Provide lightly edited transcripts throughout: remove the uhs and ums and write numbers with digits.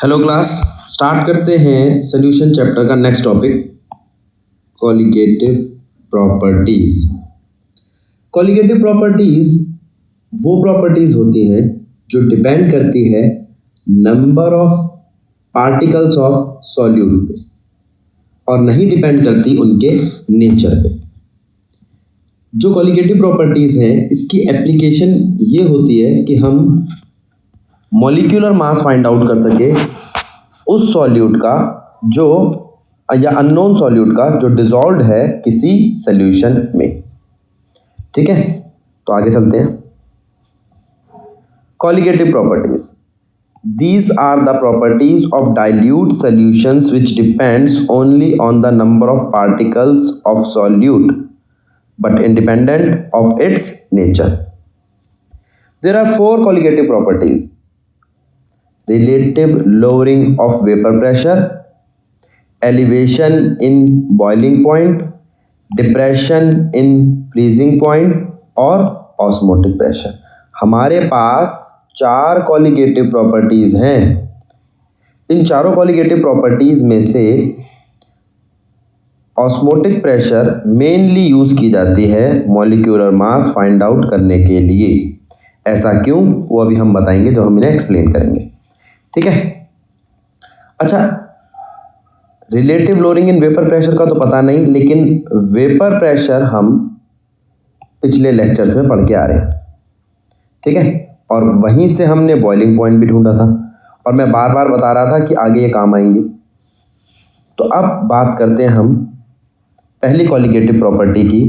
Hello class, start करते हैं solution chapter का next topic, colligative properties. Colligative properties वो प्रॉपर्टीज होती हैं जो डिपेंड करती है number of particles of solute पे और नहीं डिपेंड करती उनके नेचर पे। जो कॉलिगेटिव प्रॉपर्टीज हैं इसकी एप्लीकेशन ये होती है कि हम मॉलिक्यूलर मास फाइंड आउट कर सके उस सॉल्यूट का जो या अननोन सॉल्यूट का जो डिसॉल्व्ड है किसी सॉल्यूशन में। ठीक है, तो आगे चलते हैं। Colligative properties, these are the properties of dilute solutions which depends only on the number of particles of solute but independent of its nature. There are four colligative properties: relative lowering of vapor pressure, elevation in boiling point, depression in freezing point और osmotic pressure। हमारे पास चार colligative properties हैं। इन चारों colligative properties में से osmotic pressure mainly use की जाती है मॉलिक्यूलर मास फाइंड आउट करने के लिए। ऐसा क्यों, वो अभी हम बताएंगे जब हम इन्हें एक्सप्लेन करेंगे। ठीक है, अच्छा, relative lowering in vapour pressure का तो पता नहीं, लेकिन वेपर प्रेशर हम पिछले लेक्चर्स में पढ़ के आ रहे हैं। ठीक है, और वहीं से हमने बॉइलिंग पॉइंट भी ढूंढा था और मैं बार बार बता रहा था कि आगे ये काम आएंगे। तो अब बात करते हैं हम पहली कॉलिगेटिव प्रॉपर्टी की,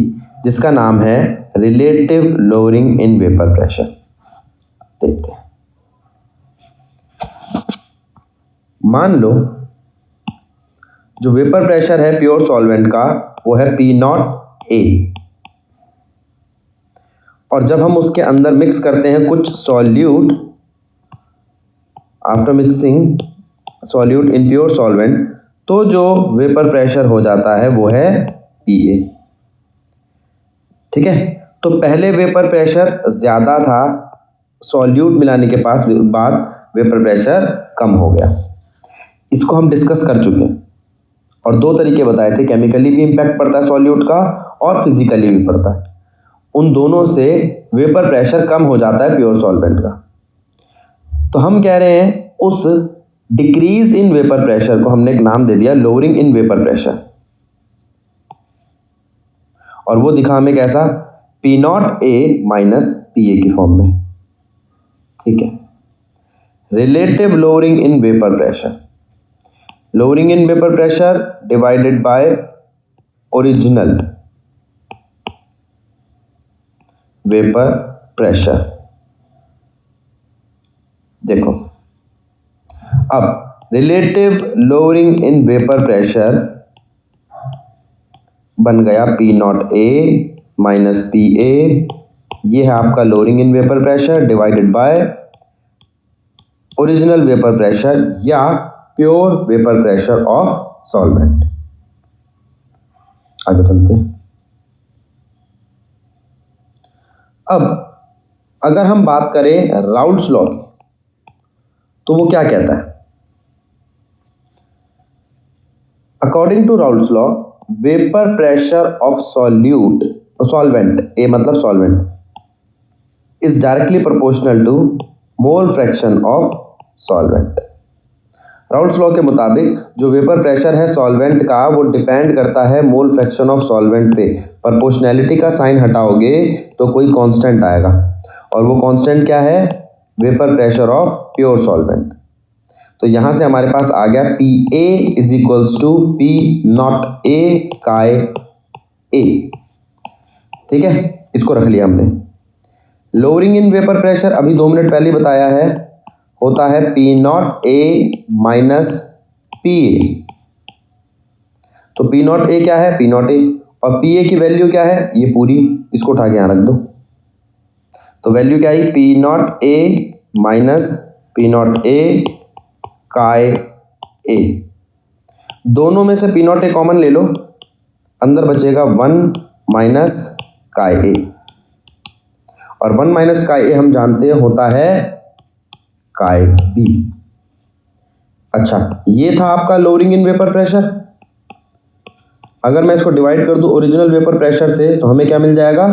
जिसका नाम है relative lowering in vapour pressure. देखते हैं। मान लो जो वेपर प्रेशर है प्योर सॉल्वेंट का वो है P0A, और जब हम उसके अंदर मिक्स करते हैं कुछ solute, after mixing solute in pure solvent, तो जो वेपर प्रेशर हो जाता है वो है PA। ठीक है, तो पहले वेपर प्रेशर ज़्यादा था, सॉल्यूट मिलाने के बाद वेपर प्रेशर कम हो गया। इसको हम डिस्कस कर चुके हैं और दो तरीके बताए थे, केमिकली भी इम्पैक्ट पड़ता है सॉल्यूट का और फिजिकली भी पड़ता है। उन दोनों से वेपर प्रेशर कम हो जाता है प्योर सॉल्वेंट का। तो हम कह रहे हैं उस डिक्रीज इन वेपर प्रेशर को हमने एक नाम दे दिया लोअरिंग इन वेपर प्रेशर, और वो दिखा हमें कैसा, P0A माइनस PA की फॉर्म में। ठीक है, relative lowering in vapour pressure, lowering in vapour pressure divided by original vapour pressure. देखो, अब relative lowering in vapour pressure बन गया P0A माइनस PA। ये है आपका lowering in vapour pressure divided by original vapour pressure या pure vapour pressure of solvent. आगे चलते हैं। अब अगर हम बात करें राउल्ट्स लॉ की, तो वो क्या कहता है? According to Raoult's law, vapour pressure of solvent, A मतलब solvent, is directly proportional to mole fraction of solvent. Raoult's law के मुताबिक जो वेपर प्रेशर है सॉल्वेंट का वो डिपेंड करता है मोल फ्रैक्शन ऑफ सॉल्वेंट पे। प्रोपोर्शनैलिटी का साइन हटाओगे तो कोई कांस्टेंट आएगा, और वो कांस्टेंट क्या है? Vapour pressure of pure solvent. तो यहाँ से हमारे पास आ गया PA is equals to P0A काय A। ठीक है, इसको रख लिया हमने। लोअरिंग इन वेपर प्रेशर अभी 2 मिनट पहले बताया है, होता है P0A माइनस PA। तो P0A क्या है? P0A, और PA की वैल्यू क्या है? ये पूरी, इसको उठा के यहाँ रख दो। तो वैल्यू क्या आई? P0A माइनस P0A काय A। दोनों में से P0A कॉमन ले लो, अंदर बचेगा 1 माइनस काय A, और 1 माइनस काय A हम जानते हैं होता है काय B। अच्छा, ये था आपका लोअरिंग इन वेपर प्रेशर। अगर मैं इसको डिवाइड कर दूं ओरिजिनल वेपर प्रेशर से तो हमें क्या मिल जाएगा,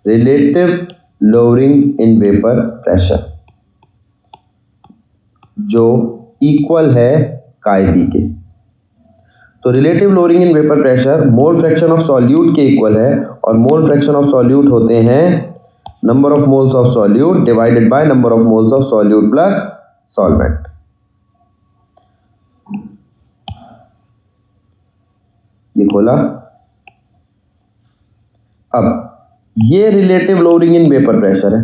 relative lowering in vapour pressure, जो इक्वल है काई बी के। तो relative lowering in vapour pressure mole fraction of solute के इक्वल है, और मोल फ्रैक्शन ऑफ सॉल्यूट होते हैं number of moles of solute divided by number of moles of solute plus solvent. ये खोला। अब ये relative lowering in vapour pressure है,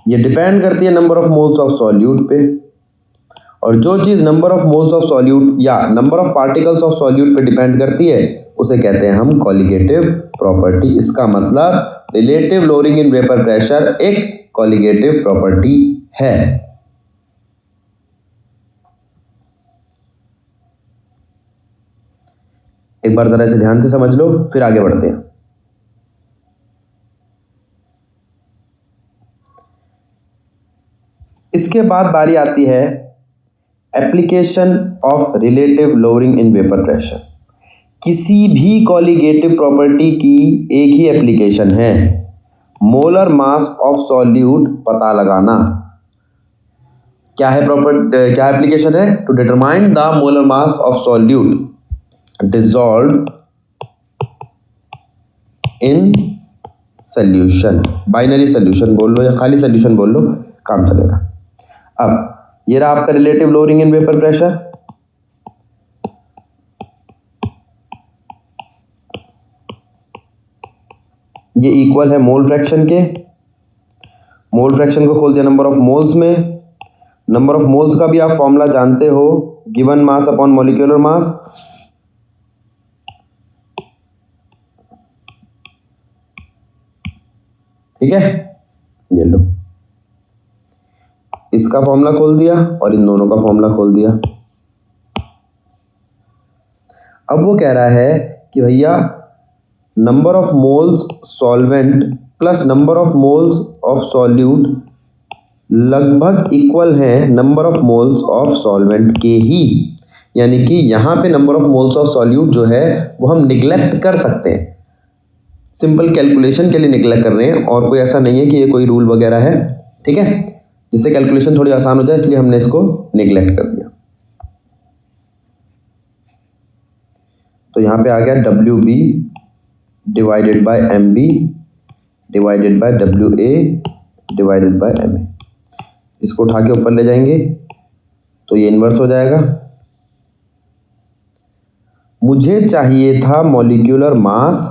ये डिपेंड करती है number of moles of solute पे, और जो चीज number of moles of solute या number of particles of solute पे डिपेंड करती है उसे कहते हैं हम कॉलिगेटिव प्रॉपर्टी। इसका मतलब relative lowering in vapour pressure एक कॉलिगेटिव प्रॉपर्टी है। एक बार जरा इसे ध्यान से समझ लो, फिर आगे बढ़ते हैं। इसके बाद बारी आती है application of relative lowering in vapour pressure. किसी भी कॉलिगेटिव प्रॉपर्टी की एक ही एप्लीकेशन है, मोलर मास ऑफ सॉल्यूट पता लगाना। क्या है क्या एप्लीकेशन है? To determine the molar mass of solute dissolved in solution, binary solution बोल लो या खाली सोल्यूशन बोल लो, काम चलेगा। अब ये रहा आपका relative lowering in vapour pressure. ये इक्वल है मोल फ्रैक्शन के। मोल फ्रैक्शन को खोल दिया नंबर ऑफ मोल्स में। नंबर ऑफ मोल्स का भी आप फॉर्मूला जानते हो, गिवन मास अपॉन मॉलिक्यूलर मास। ठीक है, ये लो, इसका फॉर्मूला खोल दिया और इन दोनों का फॉर्मूला खोल दिया। अब वो कह रहा है कि भैया number of moles solvent plus number of moles of solute लगभग इक्वल है number of moles of solvent के ही। यानी कि यहाँ पे number of moles of solute जो है वो हम निगलेक्ट कर सकते हैं, सिंपल कैलकुलेशन के लिए निगलेक्ट कर रहे हैं, और कोई ऐसा नहीं है कि ये कोई रूल वगैरह है। ठीक है, जिससे कैलकुलेशन थोड़ी आसान हो जाए इसलिए हमने इसको निगलेक्ट कर दिया। तो यहाँ पे आ गया WB divided by MB divided by WA divided by MA। इसको उठा के ऊपर ले जाएंगे तो ये इन्वर्स हो जाएगा। मुझे चाहिए था मॉलिक्यूलर मास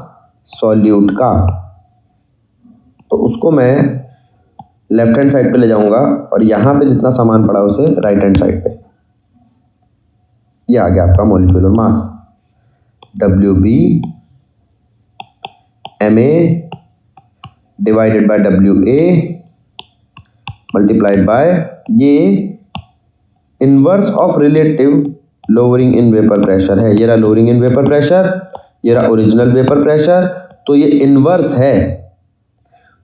सॉल्यूट का, तो उसको मैं लेफ्ट हैंड साइड पे ले जाऊंगा और यहाँ पे जितना सामान पड़ा उसे राइट हैंड साइड पे। ये आ गया आपका molecular mass WB MA divided by WA multiplied by ये inverse of relative lowering in vapour pressure है। ये रहा लोअरिंग इन वेपर प्रेशर, ये रहा ओरिजिनल वेपर प्रेशर, तो ये इनवर्स है।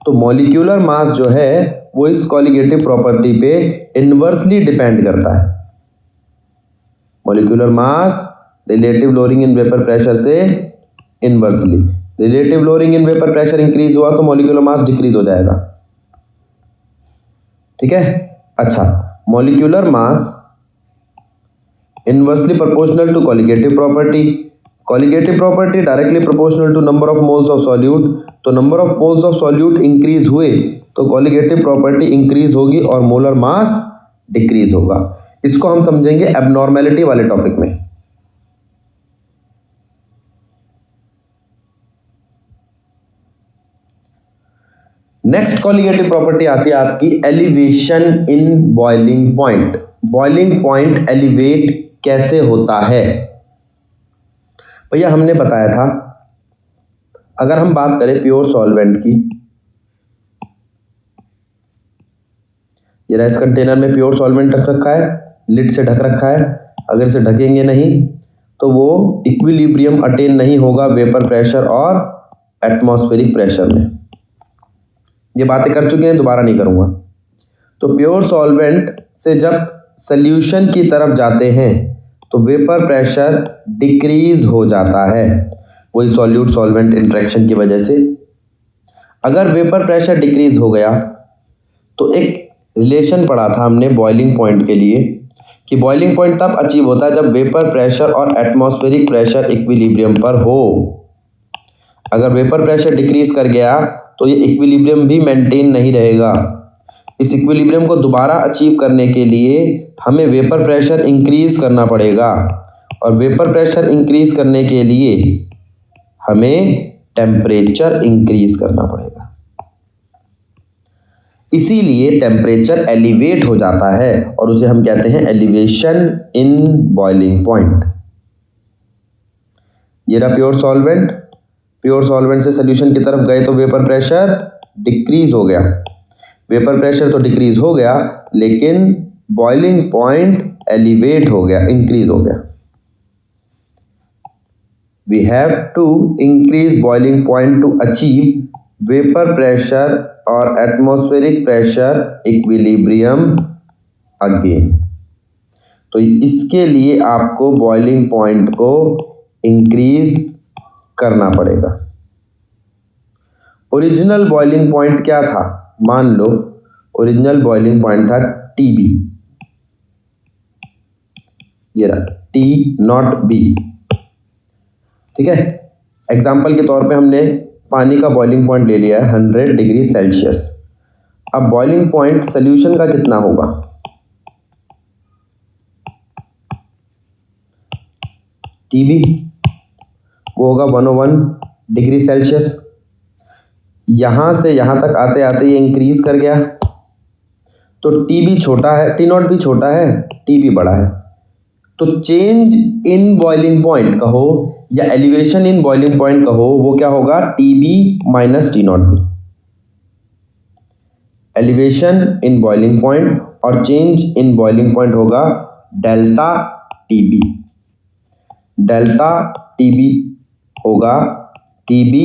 तो मॉलिक्यूलर मास जो है वो इस कॉलिगेटिव प्रॉपर्टी पे इनवर्सली डिपेंड करता है। Molecular mass relative lowering in vapour pressure से inversely, relative lowering in vapour pressure increase हुआ तो मॉलिक्यूलर मास डिक्रीज हो जाएगा। ठीक है, अच्छा, molecular mass inversely proportional to colligative property. Colligative property directly proportional to number of moles of solute. तो number of moles of solute increase हुए तो कॉलिगेटिव प्रॉपर्टी इंक्रीज होगी और मोलर मास डिक्रीज होगा। इसको हम समझेंगे एबनॉर्मेलिटी वाले टॉपिक में। नेक्स्ट कॉलिगेटिव प्रॉपर्टी आती है आपकी elevation in boiling point. Boiling point elevate कैसे होता है? भैया हमने बताया था, अगर हम बात करें प्योर सॉल्वेंट की, ये इस कंटेनर में प्योर सॉल्वेंट रख रखा है, लिड से ढक रखा है। अगर इसे ढकेंगे नहीं तो वो इक्विलिब्रियम अटेन नहीं होगा वेपर प्रेशर और एटमॉस्फेरिक प्रेशर में। ये बातें कर चुके हैं, दोबारा नहीं करूंगा। तो प्योर सॉल्वेंट से जब सल्यूशन की तरफ जाते हैं तो वेपर प्रेशर डिक्रीज हो जाता है, वही सॉल्यूट सॉल्वेंट इंटरेक्शन की वजह से। अगर वेपर प्रेशर डिक्रीज हो गया तो एक रिलेशन पढ़ा था हमने बॉइलिंग पॉइंट के लिए कि बॉइलिंग पॉइंट तब अचीव होता है जब वेपर प्रेशर और एटमॉस्फेरिक प्रेशर इक्विलिब्रियम पर हो। अगर वेपर प्रेशर डिक्रीज कर गया तो ये इक्विलिब्रियम भी मेंटेन नहीं रहेगा। इस इक्विलिब्रियम को दोबारा अचीव करने के लिए हमें वेपर प्रेशर इंक्रीज करना पड़ेगा, और वेपर प्रेशर इंक्रीज करने के लिए हमें टेम्परेचर इंक्रीज करना पड़ेगा। इसीलिए टेम्परेचर एलिवेट हो जाता है और उसे हम कहते हैं एलिवेशन इन बॉइलिंग पॉइंट। ये रहा प्योर सॉल्वेंट। प्योर सॉल्वेंट से सोल्यूशन की तरफ गए तो वेपर प्रेशर डिक्रीज हो गया। वेपर प्रेशर तो डिक्रीज हो गया लेकिन बॉइलिंग पॉइंट एलिवेट हो गया, इंक्रीज हो गया। We have to increase boiling point to achieve vapor pressure or atmospheric pressure equilibrium again। तो इसके लिए आपको बॉइलिंग पॉइंट को इंक्रीज करना पड़ेगा। ओरिजिनल बॉइलिंग पॉइंट क्या था? मान लो ओरिजिनल बॉइलिंग पॉइंट था TB, ये रहा T0B, ठीक है। एग्जाम्पल के तौर पे हमने पानी का बॉइलिंग पॉइंट ले लिया है 100 डिग्री सेल्सियस। अब बॉइलिंग पॉइंट सोल्यूशन का कितना होगा? TB वो होगा 101 डिग्री सेल्सियस। यहाँ से यहाँ तक आते आते ये इंक्रीज कर गया तो TB छोटा है, T0 भी छोटा है, TB बड़ा है। तो चेंज इन बॉइलिंग पॉइंट कहो या एलिवेशन इन बॉइलिंग पॉइंट कहो, वो क्या होगा? TB minus T0B। Elevation in boiling point और चेंज इन बॉइलिंग पॉइंट होगा डेल्टा TB। डेल्टा TB होगा TB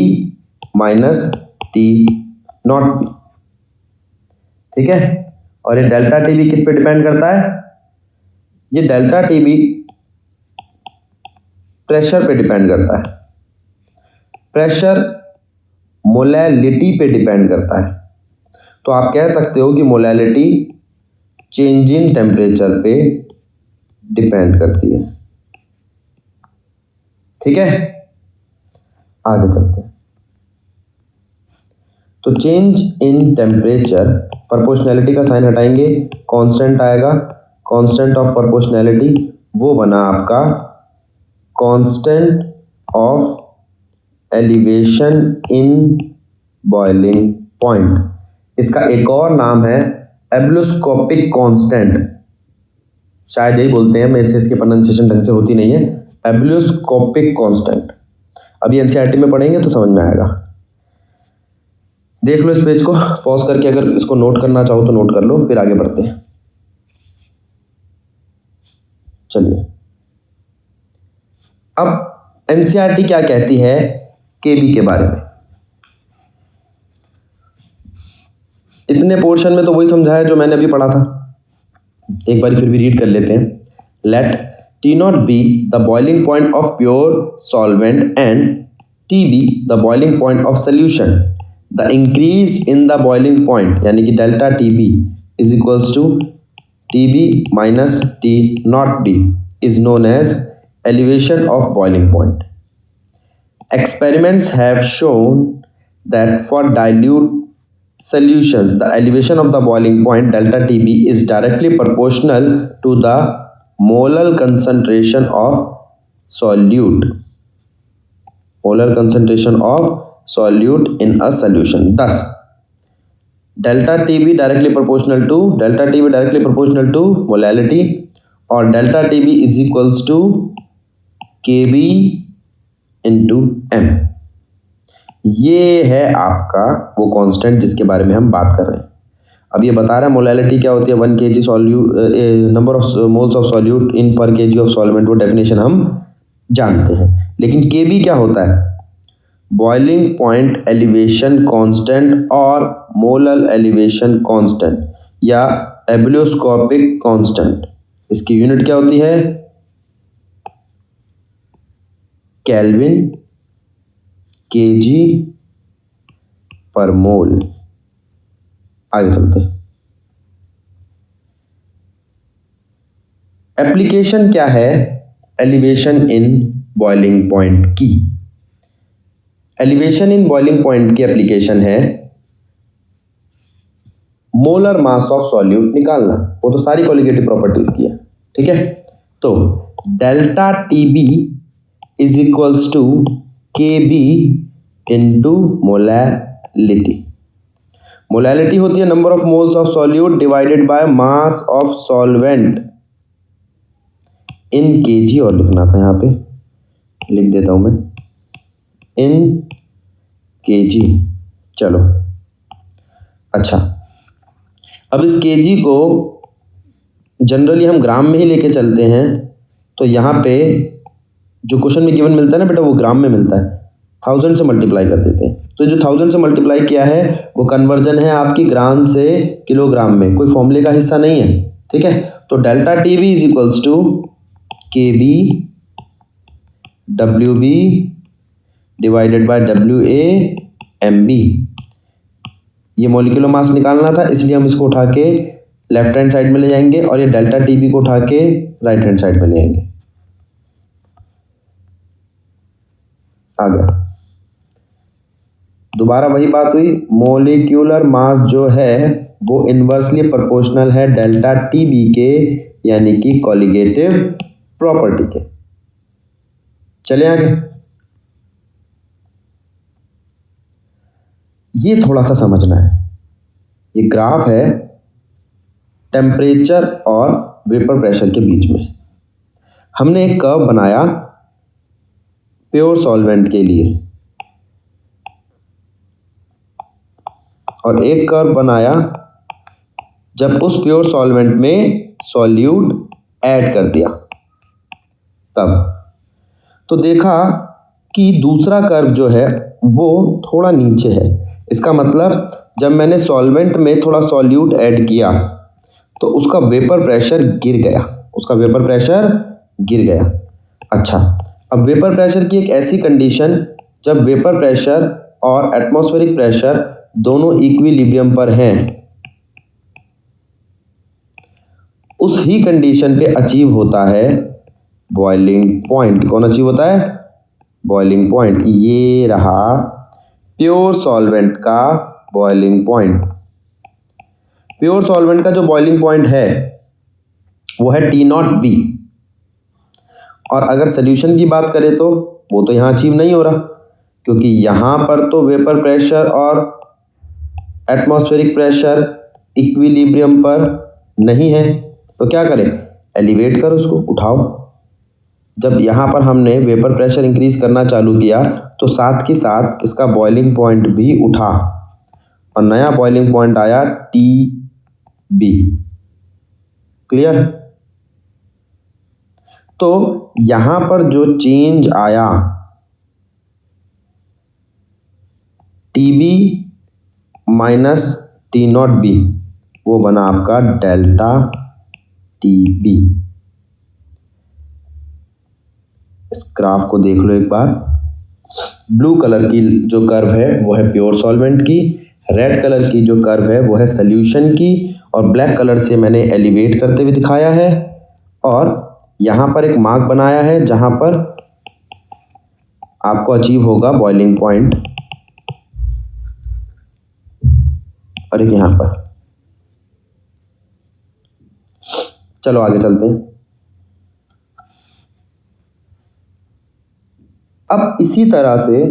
माइनस T0B, ठीक है। और ये डेल्टा TB किस पे डिपेंड करता है? ये डेल्टा TB प्रेशर पे डिपेंड करता है। प्रेशर मोलैलिटी पे डिपेंड करता है। तो आप कह सकते हो कि मोलैलिटी चेंज इन टेम्परेचर पे डिपेंड करती है, ठीक है। आगे चलते हैं। तो चेंज इन टेम्परेचर, प्रोपोर्शनैलिटी का साइन हटाएंगे, कांस्टेंट आएगा, कांस्टेंट ऑफ प्रोपोर्शनैलिटी वो बना आपका constant of elevation in boiling point. इसका एक और नाम है एब्लोस्कोपिक कांस्टेंट, शायद यही बोलते हैं, मेरे से इसकी प्रोनाउंसिएशन ढंग से होती नहीं है। एब्लोस्कोपिक कांस्टेंट अभी एनसीईआरटी में पढ़ेंगे तो समझ में आएगा। देख लो इस पेज को पॉज करके, अगर इसको नोट करना चाहो तो नोट कर लो, फिर आगे बढ़ते हैं। चलिए, अब एनसीईआरटी क्या कहती है केबी के बारे में? इतने पोर्शन में तो वही समझाया जो मैंने अभी पढ़ा था, एक बार फिर भी रीड कर लेते हैं। Let T0 be the boiling point of pure solvent and TB the boiling point of solution. The increase in the boiling point यानी कि delta TB is equals to TB minus T0B is known as elevation of boiling point. Experiments have shown that for dilute solutions the elevation of the boiling point delta TB is directly proportional to the molar concentration of solute. Molar concentration of solute in a solution. Thus, delta TB directly proportional to molality, or delta TB is equals to KB into M. ये है आपका वो constant जिसके बारे में हम बात कर रहे हैं। अब ये बता रहा है मोलैलिटी क्या होती है, 1 kg solute, number of moles of solute in पर kg ऑफ सॉल्वेंट, वो डेफिनेशन हम जानते हैं। लेकिन KB क्या होता है? बॉइलिंग पॉइंट एलिवेशन कांस्टेंट और मोलर एलिवेशन कांस्टेंट। या एब्लियोस्कोपिक कांस्टेंट, इसकी यूनिट क्या होती है? केल्विन केजी पर मोल। आगे चलते हैं। एप्लीकेशन क्या है एलिवेशन इन बॉइलिंग पॉइंट की? एलिवेशन इन बॉइलिंग पॉइंट की एप्लीकेशन है मोलर मास ऑफ सॉल्यूट निकालना। वो तो सारी कॉलिगेटिव प्रॉपर्टीज की है, ठीक है। तो delta T B is equals to K B into molality. Molality होती है number of moles of solute divided by mass of solvent in KG, और लिखना था यहाँ पे, लिख देता हूं मैं, इन केजी। चलो अच्छा, अब इस केजी को जनरली हम ग्राम में ही लेके चलते हैं, तो यहाँ पे जो क्वेश्चन में गिवन मिलता है ना बेटा, वो ग्राम में मिलता है, 1000 से मल्टीप्लाई कर देते हैं। तो जो 1000 से मल्टीप्लाई किया है वो कन्वर्जन है आपकी ग्राम से किलोग्राम में, कोई फॉर्मूले का हिस्सा नहीं है, ठीक है। तो delta T B is equals to K B W B divided by W A M B. ये मॉलिक्यूलर मास निकालना था, इसलिए हम इसको उठा के लेफ्ट हैंड साइड में ले जाएंगे और ये डेल्टा टी बी को उठा के राइट हैंड साइड में ले आएंगे। आ गया। दोबारा वही बात हुई, मॉलिक्यूलर मास जो है वो इन्वर्सली प्रोपोर्शनल है डेल्टा टी बी के, यानी कि कॉलिगेटिव प्रॉपर्टी के। चले आगे। ये थोड़ा सा समझना है, ये ग्राफ है टेम्परेचर और वेपर प्रेशर के बीच में। हमने एक कर्व बनाया प्योर सॉल्वेंट के लिए और एक कर्व बनाया जब उस प्योर सॉल्वेंट में सॉल्यूट ऐड कर दिया तब। तो देखा कि दूसरा कर्व जो है वो थोड़ा नीचे है। इसका मतलब जब मैंने सॉल्वेंट में थोड़ा सॉल्यूट ऐड किया तो उसका वेपर प्रेशर गिर गया, उसका वेपर प्रेशर गिर गया। अच्छा, अब वेपर प्रेशर की एक ऐसी कंडीशन जब वेपर प्रेशर और एटमॉस्फेरिक प्रेशर दोनों इक्विलिब्रियम पर हैं, उस ही कंडीशन पे अचीव होता है बॉइलिंग पॉइंट। कौन अचीव होता है? Boiling point. ये रहा प्योर सॉल्वेंट का बॉइलिंग पॉइंट। प्योर सॉल्वेंट का जो बॉइलिंग पॉइंट है वो है टी नॉट बी। और अगर सोल्यूशन की बात करें तो वो तो यहाँ अचीव नहीं हो रहा, क्योंकि यहाँ पर तो वेपर प्रेशर और एटमॉस्फेरिक प्रेशर इक्विलिब्रियम पर नहीं है। तो क्या करें? एलिवेट करो, उसको उठाओ। जब यहाँ पर हमने वेपर प्रेशर इंक्रीज करना चालू किया तो साथ के साथ इसका बॉइलिंग पॉइंट भी उठा और नया बॉइलिंग पॉइंट आया टी बी। क्लियर? तो यहाँ पर जो चेंज आया T B minus T not B, वो बना आपका डेल्टा टी बी। इस ग्राफ को देख लो एक बार। ब्लू कलर की जो कर्व है वो है प्योर सॉल्वेंट की, रेड कलर की जो कर्व है वो है सॉल्यूशन की, और ब्लैक कलर से मैंने एलिवेट करते हुए दिखाया है। और यहाँ पर एक मार्क बनाया है जहाँ पर आपको अचीव होगा बॉइलिंग पॉइंट, और एक यहाँ पर। चलो आगे चलते हैं। अब इसी तरह से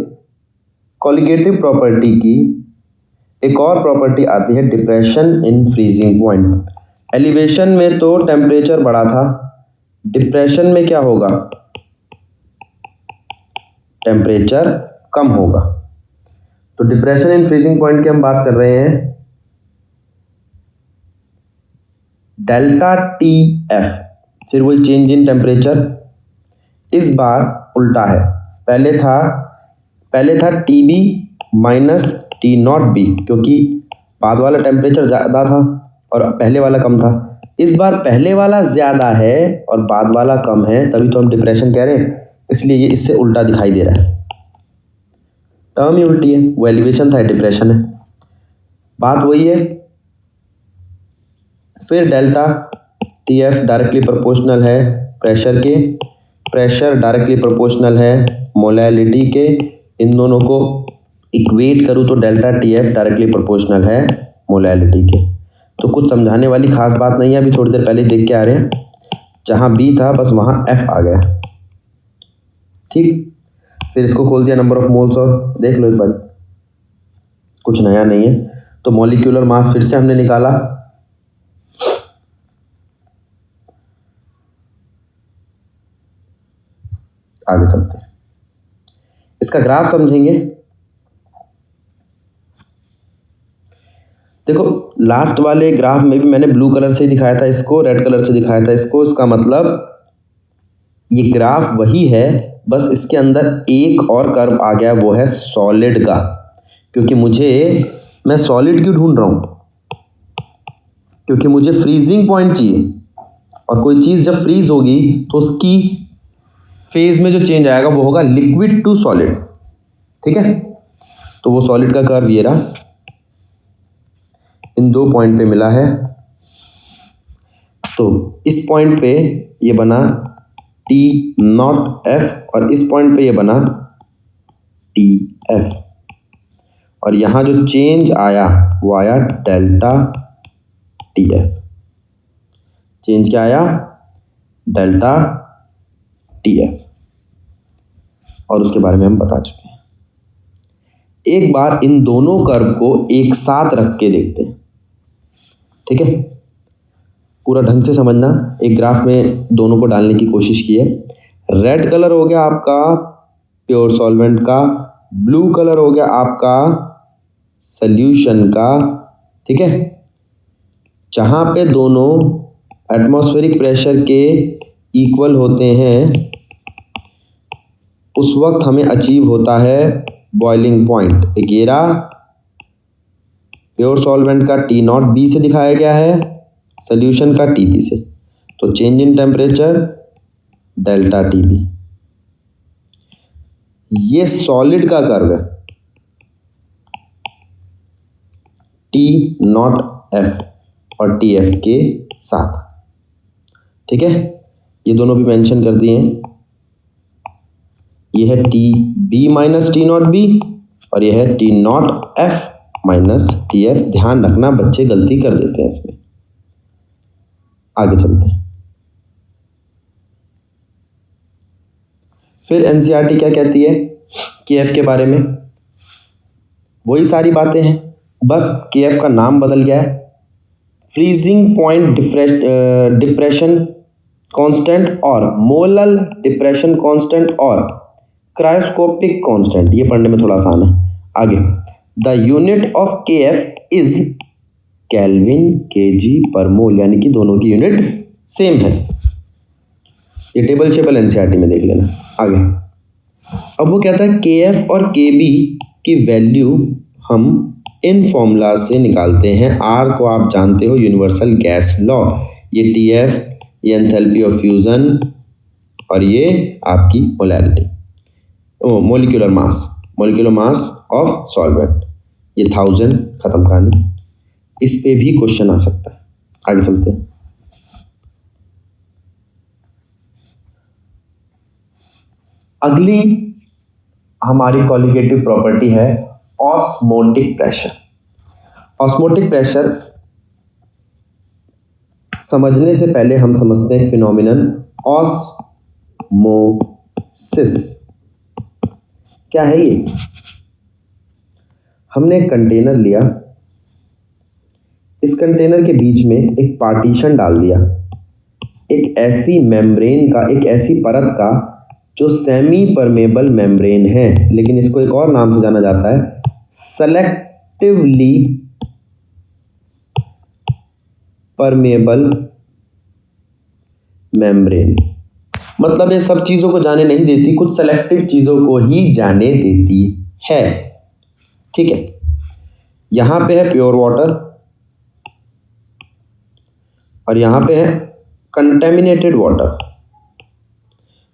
कॉलिगेटिव प्रॉपर्टी की एक और प्रॉपर्टी आती है depression in freezing point. Elevation में तो टेम्परेचर बढ़ा था, डिप्रेशन में क्या होगा? टेम्परेचर कम होगा। तो डिप्रेशन इन फ्रीजिंग पॉइंट की हम बात कर रहे हैं डेल्टा टी एफ, फिर वही चेंज इन टेम्परेचर। इस बार उल्टा है, पहले था T B minus T not B, क्योंकि बाद वाला टेम्परेचर ज़्यादा था और पहले वाला कम था। इस बार पहले वाला ज़्यादा है और बाद वाला कम है, तभी तो हम डिप्रेशन कह रहे हैं, इसलिए ये इससे उल्टा दिखाई दे रहा है। टर्म ही उल्टी है, वो एलिवेशन था, डिप्रेशन है, बात वही है। फिर delta T F directly proportional है प्रेशर के, प्रेशर डायरेक्टली प्रोपोर्शनल है मोलैलिटी के। इन दोनों को इक्वेट करूँ तो delta T F directly proportional है मोलैलिटी के। तो कुछ समझाने वाली खास बात नहीं है, अभी थोड़ी देर पहले देख के आ रहे हैं, जहाँ बी था बस वहाँ एफ आ गया। ठीक, फिर इसको खोल दिया नंबर ऑफ मोल्स और देख लो एक बार, कुछ नया नहीं है। तो मॉलिक्यूलर मास फिर से हमने निकाला, आगे चलते हैं, इसका ग्राफ समझेंगे। देखो लास्ट वाले ग्राफ में भी मैंने ब्लू कलर से दिखाया था इसको, रेड कलर से दिखाया था इसको, इसका मतलब ये ग्राफ वही है, बस इसके अंदर एक और कर्व आ गया, वो है सॉलिड का। क्योंकि मैं सॉलिड क्यों ढूंढ रहा हूँ, क्योंकि मुझे फ्रीजिंग पॉइंट चाहिए, और कोई चीज़ जब फ्रीज होगी तो उसकी फेज में जो चेंज आएगा वो होगा लिक्विड टू सॉलिड। ठीक है, तो वो सॉलिड का कर्व ये रहा, इन दो पॉइंट पे मिला है। तो इस पॉइंट पे ये बना टी नॉट एफ और इस पॉइंट पे ये बना टी एफ, और यहाँ जो चेंज आया वो आया डेल्टा टी एफ। चेंज क्या आया, डेल्टा टी एफ, और उसके बारे में हम बता चुके हैं। एक बार इन दोनों कर्व को एक साथ रख के देखते हैं। ठीक है, पूरा ढंग से समझना, एक ग्राफ में दोनों को डालने की कोशिश की है। रेड कलर हो गया आपका प्योर सॉल्वेंट का, ब्लू कलर हो गया आपका सॉल्यूशन का। ठीक है, जहाँ पे दोनों एटमॉस्फेरिक प्रेशर के इक्वल होते हैं उस वक्त हमें अचीव होता है बॉइलिंग पॉइंट। एक ये रहा प्योर सॉल्वेंट का टी नॉट बी से दिखाया गया है, सॉल्यूशन का टी बी से। तो change in temperature delta T B, ये सॉलिड का कर्व है टी नॉट एफ और टी एफ के साथ। ठीक है, ये दोनों भी मेंशन कर दिए हैं। ये है T B minus T not B और ये है T not F minus T F. ध्यान रखना, बच्चे गलती कर देते हैं इसमें। आगे चलते हैं, फिर एनसीईआरटी क्या कहती है केएफ के बारे में, वही सारी बातें हैं, बस केएफ का नाम बदल गया है। फ्रीजिंग पॉइंट डिप्रेशन कांस्टेंट और मोलल डिप्रेशन कांस्टेंट और क्रायोस्कोपिक कांस्टेंट, ये पढ़ने में थोड़ा आसान है। आगे, the unit of KF is kelvin KG पर मोल, यानी कि दोनों की यूनिट सेम है। ये टेबल शेबल एनसीईआरटी में देख लेना। आगे, अब वो कहता है केएफ और केबी की वैल्यू हम इन फॉर्मूला से निकालते हैं। आर को आप जानते हो, यूनिवर्सल गैस लॉ। ये टीएफ, ये एंथैल्पी ऑफ फ्यूजन और ये आपकी molality, molecular mass of solvent. ये 1000, खत्म कहानी। इस पे भी क्वेश्चन आ सकता है। आगे चलते हैं, अगली हमारी कॉलिगेटिव प्रॉपर्टी है ऑस्मोटिक प्रेशर। ऑस्मोटिक प्रेशर समझने से पहले हम समझते हैं फिनोमिनन ऑस्मोसिस। क्या है ये? हमने एक कंटेनर लिया, इस कंटेनर के बीच में एक पार्टीशन डाल दिया, एक ऐसी मेम्ब्रेन का, एक ऐसी परत का जो सेमी परमेबल मेम्ब्रेन है, लेकिन इसको एक और नाम से जाना जाता है सेलेक्टिवली परमेबल मेम्ब्रेन। मतलब ये सब चीजों को जाने नहीं देती, कुछ सेलेक्टिव चीजों को ही जाने देती है। ठीक है, यहां पे है प्योर वाटर, और यहाँ पे है कंटेमिनेटेड वाटर,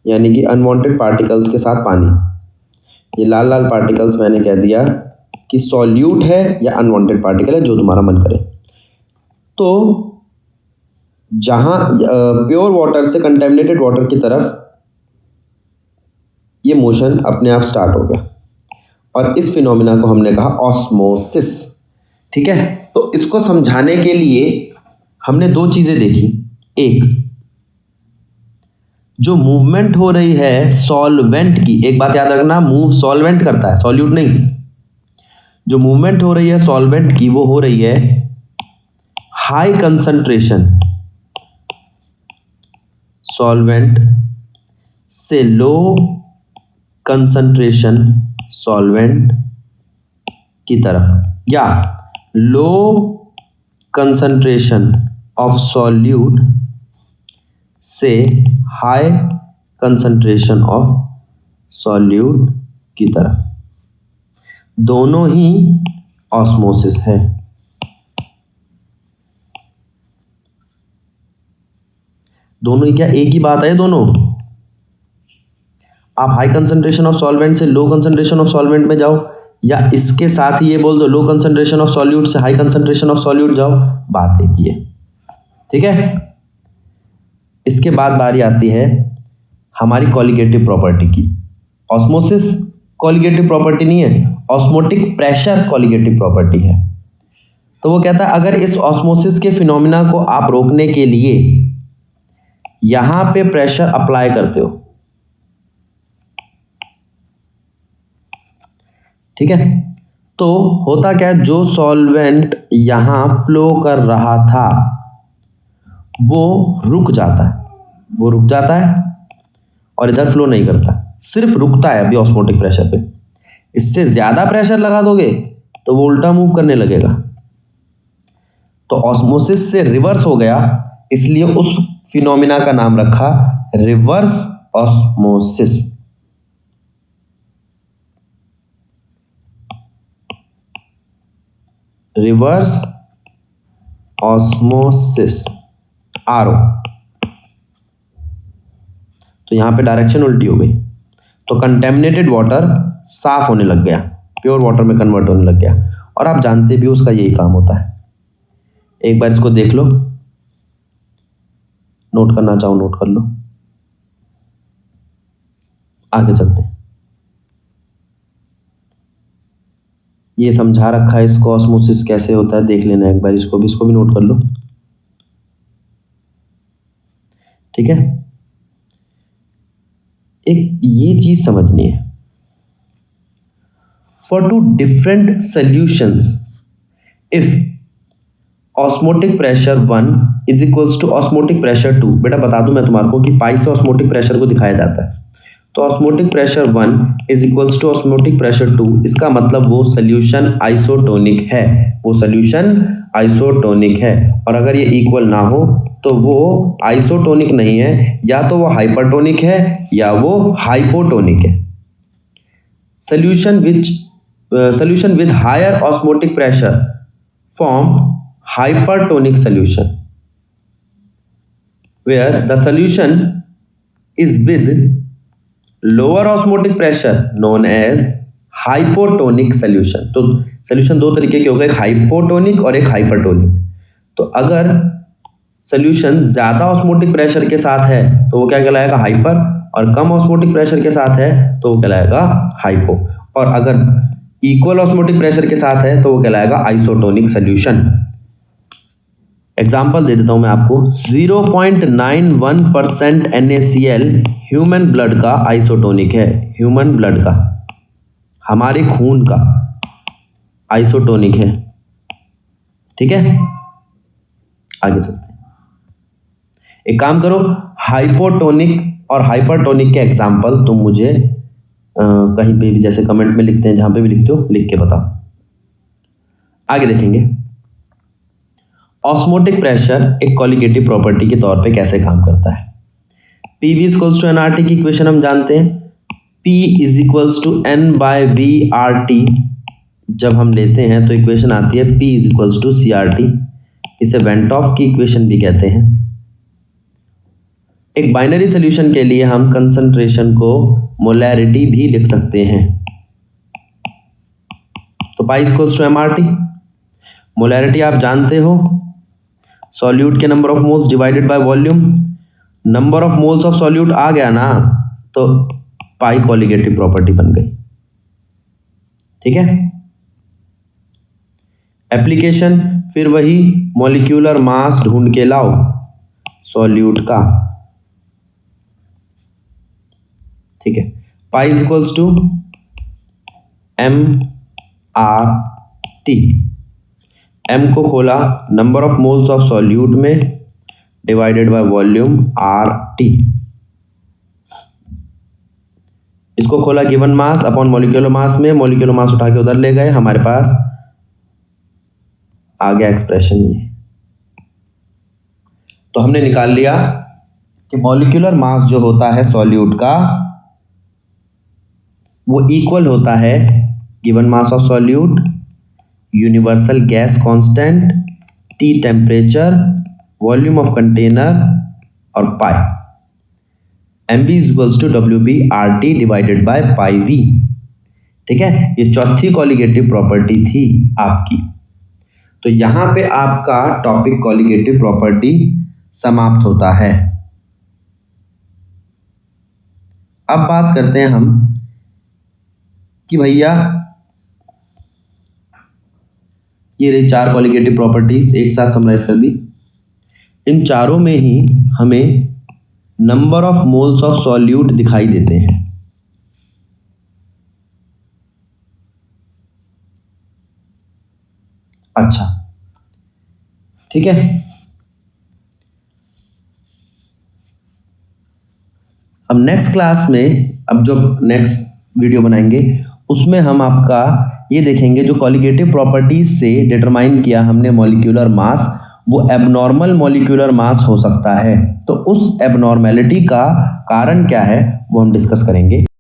यानी कि अनवांटेड पार्टिकल्स के साथ पानी। ये लाल लाल पार्टिकल्स मैंने कह दिया कि सॉल्यूट है या अनवांटेड पार्टिकल है, जो तुम्हारा मन करे। तो जहाँ प्योर वाटर से कंटेमिनेटेड वाटर की तरफ ये मोशन अपने आप स्टार्ट हो गया, और इस फिनोमिना को हमने कहा ऑस्मोसिस। ठीक है, तो इसको समझाने के लिए हमने दो चीज़ें देखी। एक, जो मूवमेंट हो रही है सॉल्वेंट की, एक बात याद रखना, मूव सॉल्वेंट करता है, सॉल्यूट नहीं। जो मूवमेंट हो रही है सॉल्वेंट की, वो हो रही है हाई कंसंट्रेशन सॉल्वेंट से लो कंसंट्रेशन सॉल्वेंट की तरफ, या लो कंसंट्रेशन ऑफ सॉल्यूट से हाई कंसंट्रेशन ऑफ सॉल्यूट की तरफ। दोनों ही ऑस्मोसिस है। दोनों ही क्या एक ही बात है? दोनों, आप हाई कंसंट्रेशन ऑफ सॉल्वेंट से लो कंसंट्रेशन ऑफ सॉल्वेंट में जाओ, या इसके साथ ही ये बोल दो लो कंसंट्रेशन ऑफ सॉल्यूट से हाई कंसंट्रेशन ऑफ सॉल्यूट जाओ, बात एक ही है। ठीक है, इसके बाद बारी आती है हमारी कॉलिगेटिव प्रॉपर्टी की। ऑस्मोसिस कॉलिगेटिव प्रॉपर्टी नहीं है, ऑस्मोटिक प्रेशर कॉलिगेटिव प्रॉपर्टी है। तो वो कहता है अगर इस ऑस्मोसिस के फिनोमिना को आप रोकने के लिए यहां पे प्रेशर अप्लाई करते हो, ठीक है, तो होता क्या है, जो सॉल्वेंट यहां फ्लो कर रहा था वो रुक जाता है और इधर फ्लो नहीं करता, सिर्फ रुकता है अभी ऑस्मोटिक प्रेशर पे। इससे ज्यादा प्रेशर लगा दोगे तो वो उल्टा मूव करने लगेगा। तो ऑस्मोसिस से रिवर्स हो गया, इसलिए उस फिनोमिना का नाम रखा reverse osmosis. Reverse osmosis, RO. तो यहां पे डायरेक्शन उल्टी हो गई, तो कंटेमिनेटेड वाटर साफ होने लग गया, प्योर वाटर में कन्वर्ट होने लग गया। और आप जानते भी उसका यही काम होता है। एक बार इसको देख लो, नोट करना चाहो नोट कर लो, आगे चलते हैं। ये समझा रखा है इसको, ऑस्मोसिस कैसे होता है देख लेना एक बार, इसको भी नोट कर लो। ठीक है, एक ये चीज समझनी है, for two different solutions if osmotic pressure 1 is equals to osmotic pressure 2। बेटा बता दूं मैं तुम्हारे को कि पाई से ऑस्मोटिक प्रेशर को दिखाया जाता है। तो osmotic pressure 1 is equals to osmotic pressure 2, इसका मतलब वो सॉल्यूशन आइसोटोनिक है, वो सॉल्यूशन आइसोटोनिक है। और अगर ये इक्वल ना हो तो वो आइसोटोनिक नहीं है, या तो वो हाइपरटोनिक है या वो हाइपोटोनिक है। solution with higher osmotic pressure form hypertonic solution, where the solution is with lower osmotic pressure known as hypotonic solution। तो solution दो तरीके के हो गए, एक हाइपोटोनिक और एक हाइपरटोनिक। तो अगर solution ज्यादा ऑस्मोटिक प्रेशर के साथ है तो वो क्या कहलाएगा? हाइपर, और कम ऑस्मोटिक प्रेशर के साथ है तो वो कहलाएगा हाइपो। और अगर इक्वल ऑस्मोटिक प्रेशर के साथ है तो वो कहलाएगा आइसोटोनिक सॉल्यूशन। एग्जांपल दे देता हूं मैं आपको, 0.91% NaCl ह्यूमन ब्लड का आइसोटोनिक है। ह्यूमन ब्लड का, हमारे खून का आइसोटोनिक है। ठीक है, आगे चलते हैं। एक काम करो, हाइपोटोनिक और हाइपरटोनिक के एग्जाम्पल तुम मुझे कहीं पे भी, जैसे कमेंट में लिखते हैं, जहां पे भी लिखते हो लिख के बताओ। आगे देखेंगे ऑस्मोटिक प्रेशर एक कॉलिगेटिव प्रॉपर्टी के तौर पे कैसे काम करता है। PV इक्वल्स टू NRT की इक्वेशन हम जानते हैं, P is equals to N/V/RT। जब हम लेते हैं तो इक्वेशन आती है P is equals to CRT। इसे वेंट ऑफ की इक्वेशन भी कहते हैं। एक बाइनरी सॉल्यूशन के लिए हम कंसंट्रेशन को मोलैरिटी भी लिख सकते हैं। तो pi equals to MRT. Molarity आप जानते हो, सॉल्यूट के number of moles divided by volume. Number of moles of solute आ गया ना, तो पाई कॉलिगेटिव प्रॉपर्टी बन गई। ठीक है। एप्लीकेशन फिर वही, मॉलिक्यूलर मास ढूंढ के लाओ सॉल्यूट का। ठीक है। Pi equals to M R T. M को खोला number of moles of solute में divided by volume R T. इसको खोला given mass upon molecular mass में, मॉलिक्यूलर मास उठा के उधर ले गए, हमारे पास आ गया एक्सप्रेशन ये। तो हमने निकाल लिया कि मॉलिक्यूलर मास जो होता है सॉल्यूट का वो इक्वल होता है given mass of solute, universal gas constant, T temperature, volume of container और pi. mv equals to WB/RT divided by pi v। ठीक है, ये चौथी कॉलिगेटिव प्रॉपर्टी थी आपकी। तो यहां पे आपका टॉपिक कॉलिगेटिव प्रॉपर्टी समाप्त होता है। अब बात करते हैं हम कि भैया ये रही 4 कॉलिगेटिव प्रॉपर्टीज, एक साथ समराइज कर दी। इन चारों में ही हमें number of moles of solute दिखाई देते हैं। अच्छा, ठीक है। अब नेक्स्ट क्लास में, अब जो नेक्स्ट वीडियो बनाएंगे उसमें हम आपका ये देखेंगे जो कॉलिगेटिव प्रॉपर्टीज से डिटरमाइन किया हमने मॉलिक्यूलर मास, वो एबनॉर्मल मॉलिक्यूलर मास हो सकता है। तो उस एबनॉर्मेलिटी का कारण क्या है वो हम डिस्कस करेंगे।